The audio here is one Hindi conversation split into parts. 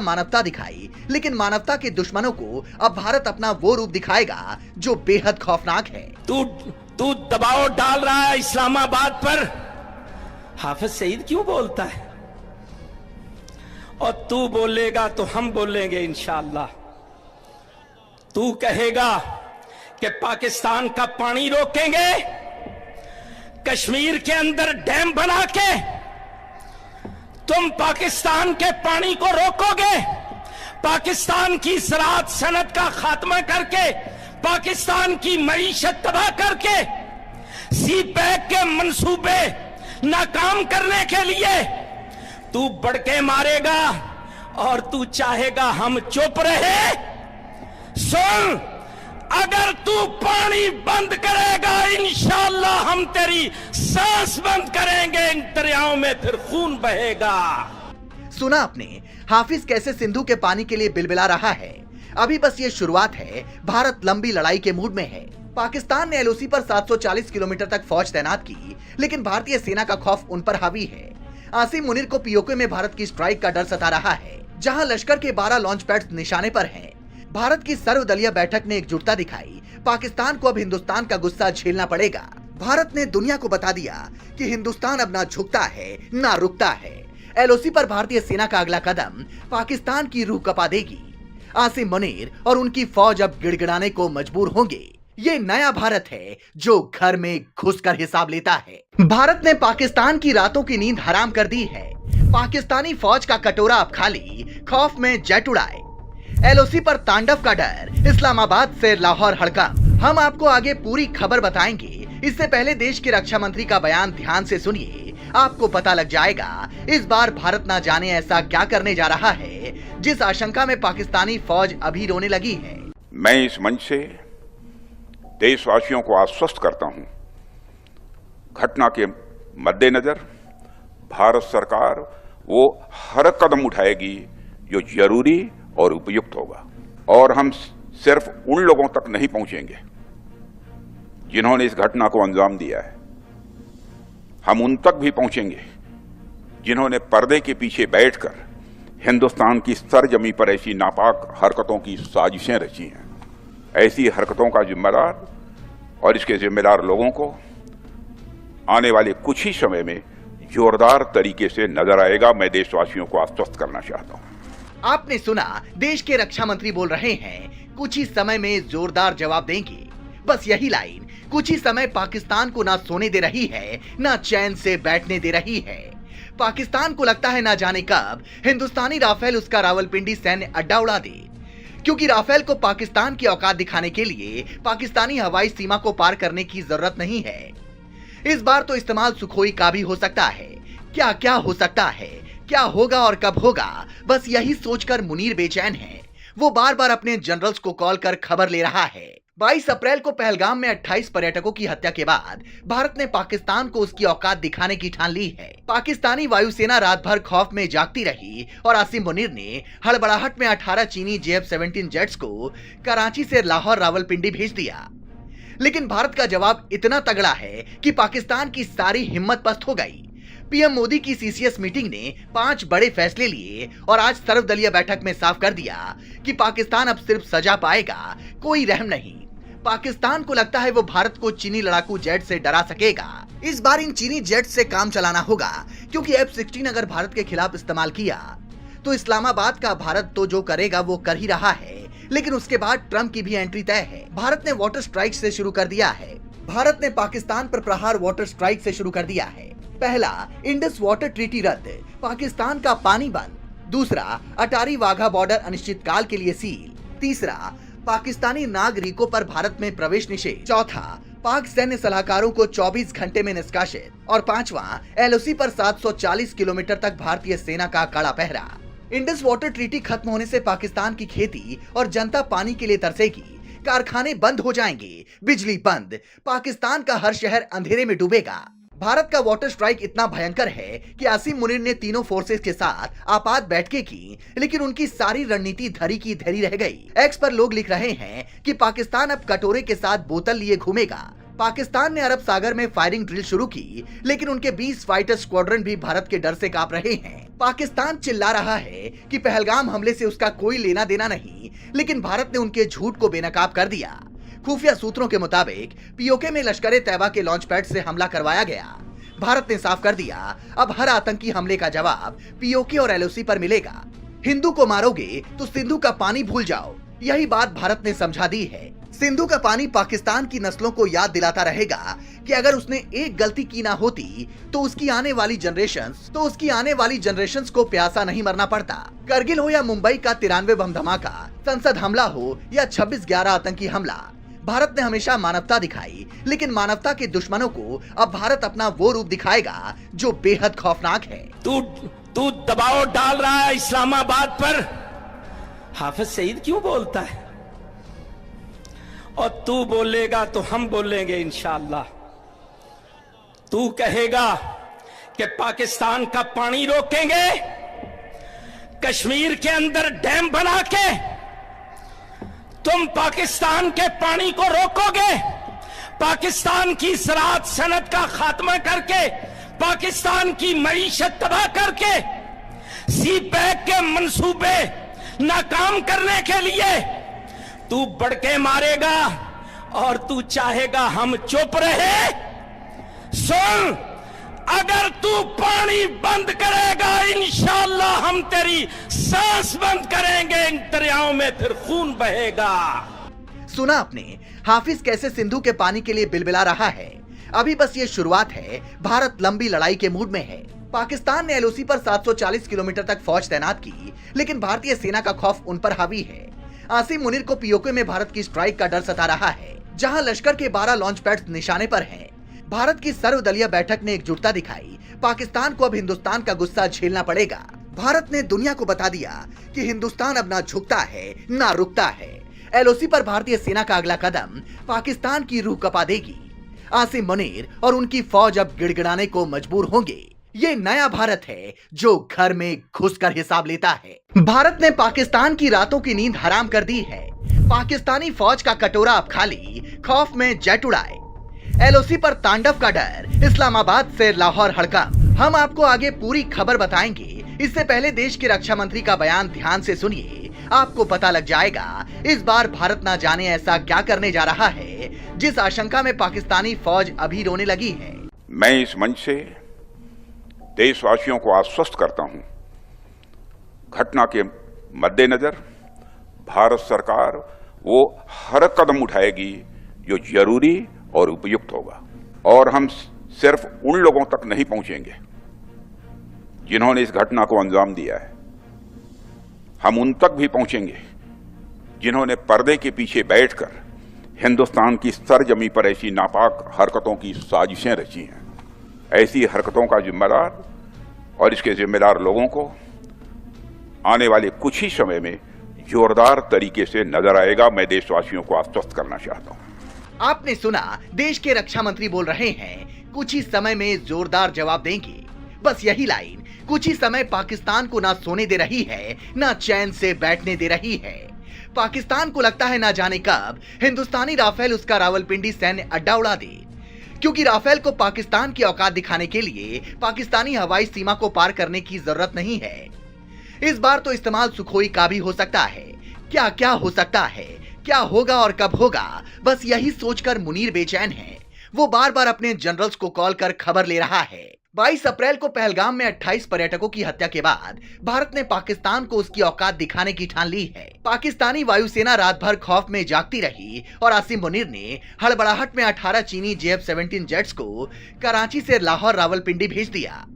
मानवता दिखाई, लेकिन मानवता के दुश्मनों को अब भारत अपना वो रूप दिखाएगा जो बेहद खौफनाक है। तू दबाव डाल रहा है इस्लामाबाद पर। हाफिज सईद क्यों बोलता है? और तू बोलेगा तो हम बोलेंगे इंशाअल्लाह। तू कहेगा कि पाकिस्तान का पानी रोकेंगे, कश्मीर के अंदर डैम बना के तुम पाकिस्तान के पानी को रोकोगे, पाकिस्तान की ज़राअत सनत का खात्मा करके, पाकिस्तान की मईशत तबाह करके, सी पैक के मंसूबे नाकाम करने के लिए तू बड़के मारेगा और तू चाहेगा हम चुप रहे। सुन, अगर तू पानी बंद करेगा इंशाअल्लाह हम तेरी सांस बंद करेंगे, इन दरियाओं में फिर खून बहेगा। सुना आपने हाफिज कैसे सिंधु के पानी के लिए बिलबिला रहा है। अभी बस ये शुरुआत है, भारत लंबी लड़ाई के मूड में है। पाकिस्तान ने एलओसी पर 740 किलोमीटर तक फौज तैनात की, लेकिन भारतीय सेना का खौफ उन पर हावी है। आसिम मुनीर को पीओके में भारत की स्ट्राइक का डर सता रहा है, जहां लश्कर के 12 लॉन्च पैड्स निशाने पर हैं। भारत की सर्वदलीय बैठक ने एकजुटता दिखाई। पाकिस्तान को अब हिंदुस्तान का गुस्सा झेलना पड़ेगा। भारत ने दुनिया को बता दिया कि हिंदुस्तान अब ना झुकता है ना रुकता है। एलओसी पर भारतीय सेना का अगला कदम पाकिस्तान की रूह कपा देगी। आसिम मुनीर और उनकी फौज अब गिड़गिड़ाने को मजबूर होंगे। ये नया भारत है जो घर में घुसकर हिसाब लेता है। भारत ने पाकिस्तान की रातों की नींद हराम कर दी है। पाकिस्तानी फौज का कटोरा अब खाली, खौफ में जेट उड़ाए। एलओसी पर तांडव का डर, इस्लामाबाद से लाहौर हड़कंप। हम आपको आगे पूरी खबर बताएंगे। इससे पहले देश के रक्षा मंत्री का बयान ध्यान से सुनिए, आपको पता लग जाएगा इस बार भारत ना जाने ऐसा क्या करने जा रहा है जिस आशंका में पाकिस्तानी फौज अभी रोने लगी है। मैं इस मंच से देशवासियों को आश्वस्त करता हूं, घटना के मद्देनजर भारत सरकार वो हर कदम उठाएगी जो जरूरी और उपयुक्त होगा। और हम सिर्फ उन लोगों तक नहीं पहुंचेंगे जिन्होंने इस घटना को अंजाम दिया है, हम उन तक भी पहुंचेंगे जिन्होंने पर्दे के पीछे बैठकर हिंदुस्तान की सरजमी पर ऐसी नापाक हरकतों की साजिशें रची हैं। ऐसी हरकतों का जिम्मेदार और इसके जिम्मेदार लोगों को आने वाले कुछ ही समय में जोरदार तरीके से नजर आएगा। मैं देशवासियों को आश्वस्त करना चाहता हूं। आपने सुना, देश के रक्षा मंत्री बोल रहे हैं कुछ ही समय में जोरदार जवाब देंगे। बस यही लाइन कुछ ही समय पाकिस्तान को ना सोने दे रही है, ना चैन से बैठने दे रही है। पाकिस्तान को लगता है ना जाने कब हिंदुस्तानी राफेल उसका रावलपिंडी सैन्य अड्डा उड़ा दे, क्योंकि राफेल को पाकिस्तान की औकात दिखाने के लिए पाकिस्तानी हवाई सीमा को पार करने की जरूरत नहीं है। इस बार तो इस्तेमाल सुखोई का भी हो सकता है। क्या क्या हो सकता है, क्या होगा और कब होगा, बस यही सोचकर मुनीर बेचैन है। वो बार बार अपने जनरल्स को कॉल कर खबर ले रहा है। 22 अप्रैल को पहलगाम में 28 पर्यटकों की हत्या के बाद भारत ने पाकिस्तान को उसकी औकात दिखाने की ठान ली है। पाकिस्तानी वायुसेना रात भर खौफ में जागती रही और आसिम मुनीर ने हड़बड़ाहट में 18 चीनी JF-17 जेट्स को कराची से लाहौर रावलपिंडी भेज दिया। लेकिन भारत का जवाब इतना तगड़ा है कि पाकिस्तान की सारी हिम्मत पस्त हो गई। पीएम मोदी की CCS मीटिंग ने 5 बड़े फैसले लिए और आज सर्वदलीय बैठक में साफ कर दिया कि पाकिस्तान अब सिर्फ सजा पाएगा, कोई रहम नहीं। पाकिस्तान को लगता है वो भारत को चीनी लड़ाकू जेट से डरा सकेगा। इस बार इन चीनी जेट से काम चलाना होगा, क्योंकि F-16 अगर भारत के खिलाफ इस्तेमाल किया तो इस्लामाबाद का भारत तो जो करेगा वो कर ही रहा है, लेकिन उसके बाद ट्रंप की भी एंट्री तय है। भारत ने वाटर स्ट्राइक से शुरू कर दिया है। भारत ने पाकिस्तान पर प्रहार वाटर स्ट्राइक से शुरू कर दिया है। पहला, इंडस वाटर ट्रीटी रद्द, पाकिस्तान का पानी बंद। दूसरा, अटारी वाघा बॉर्डर अनिश्चितकाल के लिए सील। तीसरा, पाकिस्तानी नागरिकों पर भारत में प्रवेश निषेध। चौथा, पाक सैन्य सलाहकारों को 24 घंटे में निष्कासित। और पांचवा, एलओसी पर 740 किलोमीटर तक भारतीय सेना का कड़ा पहरा। इंडस वाटर ट्रीटी खत्म होने से पाकिस्तान की खेती और जनता पानी के लिए तरसेगी। कारखाने बंद हो जाएंगे, बिजली बंद, पाकिस्तान का हर शहर अंधेरे में डूबेगा। भारत का वाटर स्ट्राइक इतना भयंकर है कि आसिम मुनीर ने तीनों फोर्सेस के साथ आपात बैठकें की, लेकिन उनकी सारी रणनीति धरी की धरी रह गई। एक्स पर लोग लिख रहे हैं कि पाकिस्तान अब कटोरे के साथ बोतल लिए घूमेगा। पाकिस्तान ने अरब सागर में फायरिंग ड्रिल शुरू की, लेकिन उनके 20 फाइटर स्क्वाड्रन भी भारत के डर से कांप रहे हैं। पाकिस्तान चिल्ला रहा है कि पहलगाम हमले से उसका कोई लेना देना नहीं, लेकिन भारत ने उनके झूठ को बेनकाब कर दिया। खुफिया सूत्रों के मुताबिक पीओके में लश्कर ए तैयबा के लॉन्च पैड से हमला करवाया गया। भारत ने साफ कर दिया, अब हर आतंकी हमले का जवाब पीओके और एलओसी पर मिलेगा। हिंदू को मारोगे तो सिंधु का पानी भूल जाओ, यही बात भारत ने समझा दी है। सिंधु का पानी पाकिस्तान की नस्लों को याद दिलाता रहेगा कि अगर उसने एक गलती की ना होती तो उसकी आने वाली जनरेशंस को प्यासा नहीं मरना पड़ता। करगिल हो या मुंबई का 93 बम धमाका, संसद हमला हो या 26/11 आतंकी हमला, भारत ने हमेशा मानवता दिखाई, लेकिन मानवता के दुश्मनों को अब भारत अपना वो रूप दिखाएगा जो बेहद खौफनाक है। तू दबाव डाल रहा है इस्लामाबाद पर। हाफिज सईद क्यों बोलता है? और तू बोलेगा तो हम बोलेंगे इंशाअल्लाह। तू कहेगा कि पाकिस्तान का पानी रोकेंगे, कश्मीर के अंदर डैम बना के तुम पाकिस्तान के पानी को रोकोगे, पाकिस्तान की ज़राअत सनत का खात्मा करके, पाकिस्तान की मईशत तबाह करके, सी पैक के मंसूबे नाकाम करने के लिए तू बड़के मारेगा और तू चाहेगा हम चुप रहे। सुन, अगर तू पानी बंद करेगा इंशाअल्लाह हम तेरी सांस बंद करेंगे, इन दरियाओं में फिर खून बहेगा। सुना आपने हाफिज कैसे सिंधु के पानी के लिए बिलबिला रहा है। अभी बस ये शुरुआत है, भारत लंबी लड़ाई के मूड में है। पाकिस्तान ने एलओसी पर 740 किलोमीटर तक फौज तैनात की, लेकिन भारतीय सेना का खौफ उन पर हावी है। आसिम मुनीर को पीओके में भारत की स्ट्राइक का डर सता रहा है, जहां लश्कर के 12 लॉन्च पैड्स निशाने पर हैं। भारत की सर्वदलीय बैठक ने एकजुटता दिखाई। पाकिस्तान को अब हिंदुस्तान का गुस्सा झेलना पड़ेगा। भारत ने दुनिया को बता दिया कि हिंदुस्तान अब ना झुकता है ना रुकता है। एलओसी पर भारतीय सेना का अगला कदम पाकिस्तान की रूह कपा देगी। आसिम मुनीर और उनकी फौज अब गिड़गिड़ाने को मजबूर होंगे। ये नया भारत है जो घर में घुसकर हिसाब लेता है। भारत ने पाकिस्तान की रातों की नींद हराम कर दी है। पाकिस्तानी फौज का कटोरा अब खाली, खौफ में जेट उड़ाए। एलओसी पर तांडव का डर, इस्लामाबाद से लाहौर हड़कंप। हम आपको आगे पूरी खबर बताएंगे। इससे पहले देश के रक्षा मंत्री का बयान ध्यान से सुनिए, आपको पता लग जाएगा इस बार भारत ना जाने ऐसा क्या करने जा रहा है जिस आशंका में पाकिस्तानी फौज अभी रोने लगी है। मैं इस मंच से देशवासियों को आश्वस्त करता हूं, घटना के मद्देनजर भारत सरकार वो हर कदम उठाएगी जो जरूरी और उपयुक्त होगा। और हम सिर्फ उन लोगों तक नहीं पहुंचेंगे जिन्होंने इस घटना को अंजाम दिया है, हम उन तक भी पहुंचेंगे जिन्होंने पर्दे के पीछे बैठकर हिंदुस्तान की सरजमी पर ऐसी नापाक हरकतों की साजिशें रची हैं। ऐसी हरकतों का जिम्मेदार और इसके जिम्मेदार लोगों को आने वाले कुछ ही समय में जोरदार तरीके से नजर आएगा। मैं देशवासियों को आश्वस्त करना चाहता हूं। आपने सुना, देश के रक्षा मंत्री बोल रहे हैं कुछ ही समय में जोरदार जवाब देंगे। बस यही लाइन कुछ ही समय पाकिस्तान को ना सोने दे रही है, ना चैन से बैठने दे रही है। पाकिस्तान को लगता है ना जाने कब हिंदुस्तानी राफेल उसका रावलपिंडी सैन्य अड्डा उड़ा दे, क्योंकि राफेल को पाकिस्तान की औकात दिखाने के लिए पाकिस्तानी हवाई सीमा को पार करने की जरूरत नहीं है। इस बार तो इस्तेमाल सुखोई का भी हो सकता है। क्या क्या हो सकता है, क्या होगा और कब होगा, बस यही सोचकर मुनीर बेचैन है। वो बार बार अपने जनरल्स को कॉल कर खबर ले रहा है। 22 अप्रैल को पहलगाम में 28 पर्यटकों की हत्या के बाद भारत ने पाकिस्तान को उसकी औकात दिखाने की ठान ली है। पाकिस्तानी वायुसेना रात भर खौफ में जागती रही और आसिम मुनीर ने हड़बड़ाहट में 18 चीनी JF-17 जेट्स को कराची से लाहौर रावलपिंडी भेज दिया।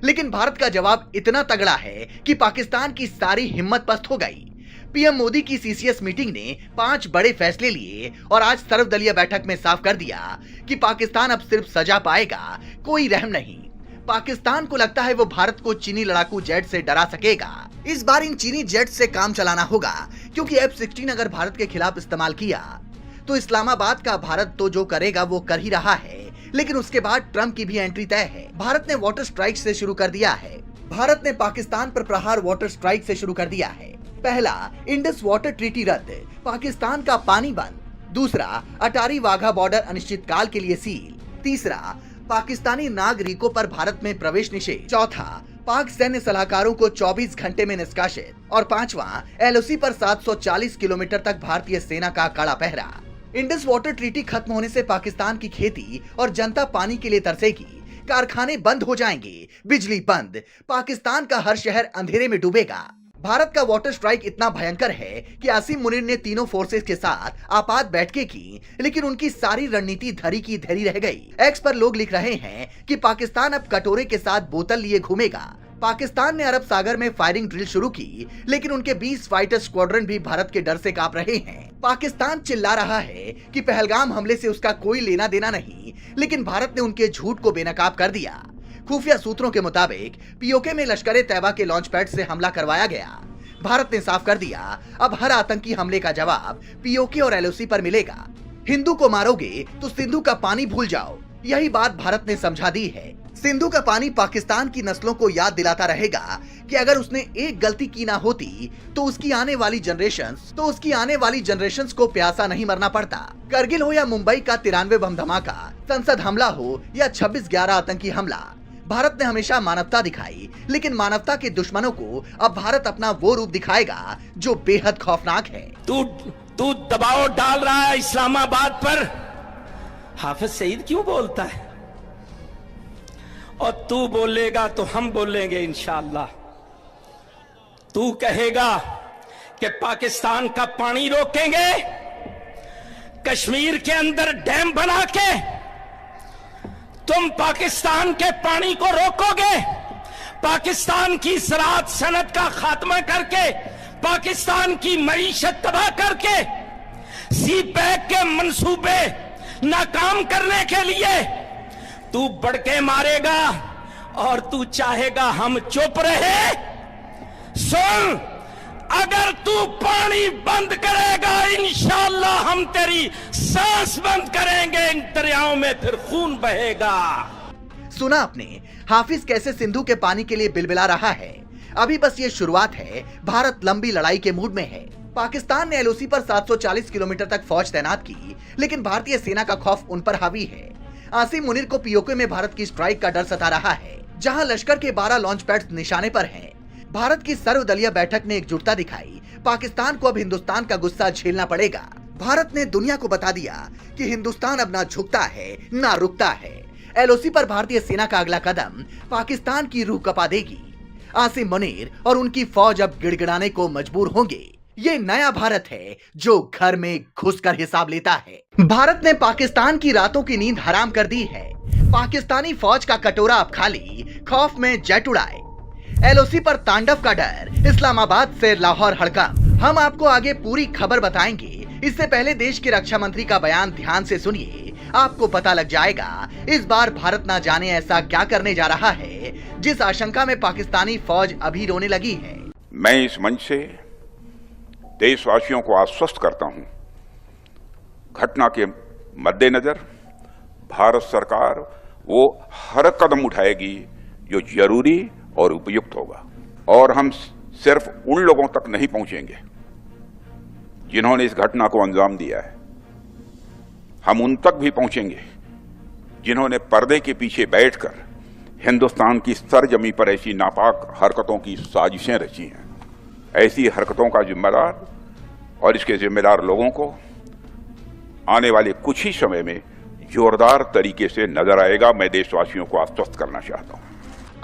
लेकिन भारत का जवाब इतना तगड़ा है कि पाकिस्तान की सारी हिम्मत पस्त हो गई। पीएम मोदी की CCS मीटिंग ने 5 बड़े फैसले लिए और आज सर्वदलीय बैठक में साफ कर दिया कि पाकिस्तान अब सिर्फ सजा पाएगा, कोई रहम नहीं। पाकिस्तान को लगता है वो भारत को चीनी लड़ाकू जेट से डरा सकेगा। इस बार इन चीनी जेट से काम चलाना होगा, क्योंकि F-16 अगर भारत के खिलाफ इस्तेमाल किया तो इस्लामाबाद का भारत तो जो करेगा वो कर ही रहा है, लेकिन उसके बाद ट्रंप की भी एंट्री तय है। भारत ने वाटर स्ट्राइक से शुरू कर दिया है। भारत ने पाकिस्तान पर प्रहार वाटर स्ट्राइक से शुरू कर दिया है। पहला, इंडस वाटर ट्रीटी रद्द, पाकिस्तान का पानी बंद। दूसरा, अटारी वाघा बॉर्डर अनिश्चितकाल के लिए सील। तीसरा, पाकिस्तानी नागरिकों पर भारत में प्रवेश निषेध। चौथा, पाक सैन्य सलाहकारों को 24 घंटे में निष्कासित और 5वां एलओसी पर 740 किलोमीटर तक भारतीय सेना का कड़ा पहरा। इंडस वाटर ट्रीटी खत्म होने से पाकिस्तान की खेती और जनता पानी के लिए तरसेगी, कारखाने बंद हो जाएंगे, बिजली बंद, पाकिस्तान का हर शहर अंधेरे में डूबेगा। भारत का वाटर स्ट्राइक इतना भयंकर है कि आसिम मुनीर ने तीनों फोर्सेस के साथ आपात बैठकें की, लेकिन उनकी सारी रणनीति धरी की धरी रह गई। एक्स पर लोग लिख रहे हैं कि पाकिस्तान अब कटोरे के साथ बोतल लिए घूमेगा। पाकिस्तान ने अरब सागर में फायरिंग ड्रिल शुरू की, लेकिन उनके 20 फाइटर स्क्वाड्रन भी भारत के डर से कांप रहे हैं। पाकिस्तान चिल्ला रहा है कि पहलगाम हमले से उसका कोई लेना देना नहीं, लेकिन भारत ने उनके झूठ को बेनकाब कर दिया। खुफिया सूत्रों के मुताबिक पीओके में लश्कर तैयबा के लॉन्च पैड से हमला करवाया गया। भारत ने साफ कर दिया, अब हर आतंकी हमले का जवाब पीओके और एलओसी पर मिलेगा। हिंदू को मारोगे तो सिंधु का पानी भूल जाओ, यही बात भारत ने समझा दी है। सिंधु का पानी पाकिस्तान की नस्लों को याद दिलाता रहेगा कि अगर उसने एक गलती की ना होती तो उसकी आने वाली जनरेशंस को प्यासा नहीं मरना पड़ता। करगिल हो या मुंबई का 93 बम धमाका, संसद हमला हो या 26/11 आतंकी हमला, भारत ने हमेशा मानवता दिखाई, लेकिन मानवता के दुश्मनों को अब भारत अपना वो रूप दिखाएगा जो बेहद खौफनाक है। तू दबाव डाल रहा है इस्लामाबाद पर, हाफिज सईद क्यों बोलता है? और तू बोलेगा तो हम बोलेंगे इंशाअल्लाह। तू कहेगा कि पाकिस्तान का पानी रोकेंगे, कश्मीर के अंदर डैम बना के तुम पाकिस्तान के पानी को रोकोगे, पाकिस्तान की ज़राअत सनत का खात्मा करके, पाकिस्तान की मईशत तबाह करके, सी पैक के मंसूबे नाकाम करने के लिए तू बड़के मारेगा और तू चाहेगा हम चुप रहे। सुन, अगर तू पानी बंद करेगा इंशाअल्लाह हम तेरी सांस बंद करेंगे, इन दरियाओं में फिर खून बहेगा। सुना आपने हाफिज कैसे सिंधु के पानी के लिए बिलबिला रहा है। अभी बस ये शुरुआत है, भारत लंबी लड़ाई के मूड में है। पाकिस्तान ने एलओसी पर 740 किलोमीटर तक फौज तैनात की, लेकिन भारतीय सेना का खौफ उन पर हावी है। आसिम मुनीर को पीओके में भारत की स्ट्राइक का डर सता रहा है, जहां लश्कर के 12 लॉन्च पैड्स निशाने पर हैं। भारत की सर्वदलीय बैठक ने एकजुटता दिखाई, पाकिस्तान को अब हिंदुस्तान का गुस्सा झेलना पड़ेगा। भारत ने दुनिया को बता दिया कि हिंदुस्तान अब ना झुकता है ना रुकता है। एलओसी पर भारतीय सेना का अगला कदम पाकिस्तान की रूह कपा देगी। आसिम मुनीर और उनकी फौज अब गिड़गिड़ाने को मजबूर होंगे। ये नया भारत है जो घर में घुसकर हिसाब लेता है। भारत ने पाकिस्तान की रातों की नींद हराम कर दी है। पाकिस्तानी फौज का कटोरा अब खाली, खौफ में जेट उड़ाए। एलओसी पर तांडव का डर, इस्लामाबाद से लाहौर हड़कंप। हम आपको आगे पूरी खबर बताएंगे, इससे पहले देश के रक्षा मंत्री का बयान ध्यान से सुनिए, आपको पता लग जाएगा इस बार भारत ना जाने ऐसा क्या करने जा रहा है जिस आशंका में पाकिस्तानी फौज अभी रोने लगी है। मैं इस मंच से देशवासियों को आश्वस्त करता हूं, घटना के मद्देनजर भारत सरकार वो हर कदम उठाएगी जो जरूरी और उपयुक्त होगा। और हम सिर्फ उन लोगों तक नहीं पहुंचेंगे जिन्होंने इस घटना को अंजाम दिया है, हम उन तक भी पहुंचेंगे जिन्होंने पर्दे के पीछे बैठकर हिंदुस्तान की सरजमी पर ऐसी नापाक हरकतों की साजिशें रची हैं। ऐसी हरकतों का जिम्मेदार और इसके जिम्मेदार लोगों को आने वाले कुछ ही समय में जोरदार तरीके से नजर आएगा। मैं देशवासियों को आश्वस्त करना चाहता हूं।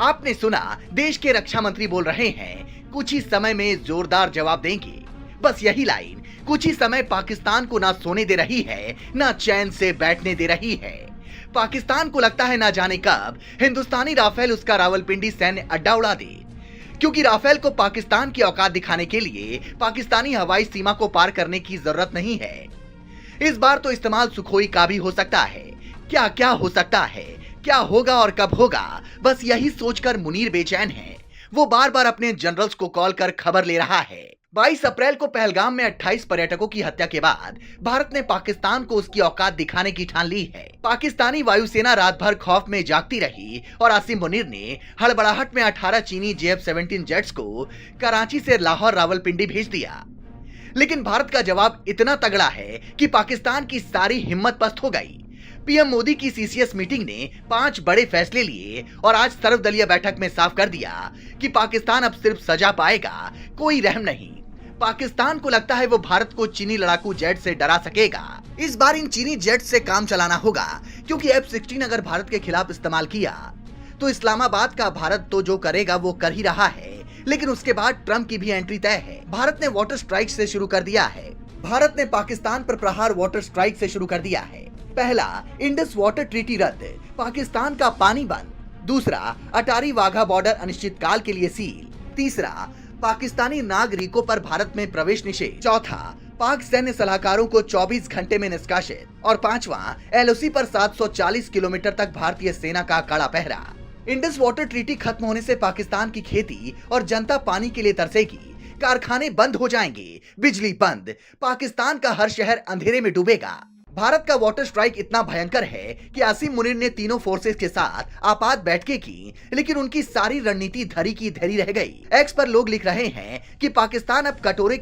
आपने सुना, देश के रक्षा मंत्री बोल रहे हैं कुछ ही समय में जोरदार जवाब देंगे। बस यही लाइन कुछ ही समय पाकिस्तान को ना सोने दे रही है, ना चैन से बैठने दे रही है। पाकिस्तान को लगता है ना जाने कब हिंदुस्तानी राफेल उसका रावलपिंडी सैन्य अड्डा उड़ा दे, क्योंकि राफेल को पाकिस्तान की औकात दिखाने के लिए पाकिस्तानी हवाई सीमा को पार करने की जरूरत नहीं है। इस बार तो इस्तेमाल सुखोई का भी हो सकता है। क्या क्या हो सकता है, क्या होगा और कब होगा, बस यही सोचकर मुनीर बेचैन है। वो बार बार अपने जनरल्स को कॉल कर खबर ले रहा है। 22 अप्रैल को पहलगाम में 28 पर्यटकों की हत्या के बाद भारत ने पाकिस्तान को उसकी औकात दिखाने की ठान ली है। पाकिस्तानी वायुसेना रात भर खौफ में जागती रही और आसिम मुनीर ने हड़बड़ाहट में 18 चीनी JF-17 जेट्स को कराची से लाहौर रावलपिंडी भेज दिया। लेकिन भारत का जवाब इतना तगड़ा है कि पाकिस्तान की सारी हिम्मत पस्त हो गई। पीएम मोदी की सीसीएस मीटिंग ने 5 बड़े फैसले लिए और आज सर्वदलीय बैठक में साफ कर दिया कि पाकिस्तान अब सिर्फ सजा पाएगा, कोई रहम नहीं। पाकिस्तान को लगता है वो भारत को चीनी लड़ाकू जेट से डरा सकेगा। इस बार इन चीनी जेट से काम चलाना होगा, क्योंकि F-16 अगर भारत के खिलाफ इस्तेमाल किया तो इस्लामाबाद का भारत तो जो करेगा वो कर ही रहा है, लेकिन उसके बाद ट्रंप की भी एंट्री तय है। भारत ने वाटर स्ट्राइक से शुरू कर दिया है। भारत ने पाकिस्तान पर प्रहार वाटर स्ट्राइक से शुरू कर दिया है। पहला, इंडस वाटर ट्रीटी रद्द, पाकिस्तान का पानी बंद। दूसरा, अटारी वाघा बॉर्डर अनिश्चितकाल के लिए सील। तीसरा, पाकिस्तानी नागरिकों पर भारत में प्रवेश निषेध। चौथा, पाक सैन्य सलाहकारों को 24 घंटे में निष्कासित। और पांचवा, एलओसी पर 740 किलोमीटर तक भारतीय सेना का कड़ा पहरा। इंडस वाटर ट्रीटी खत्म होने से पाकिस्तान की खेती और जनता पानी के लिए तरसेगी। कारखाने बंद हो जाएंगे, बिजली बंद, पाकिस्तान का हर शहर अंधेरे में डूबेगा। भारत का वाटर स्ट्राइक इतना भयंकर है कि आसिम मुनीर ने तीनों फोर्सेस के साथ आपात बैठकें की, लेकिन उनकी सारी रणनीति धरी की धरी रह गई। एक्स पर लोग लिख रहे हैं कि पाकिस्तान अब कटोरे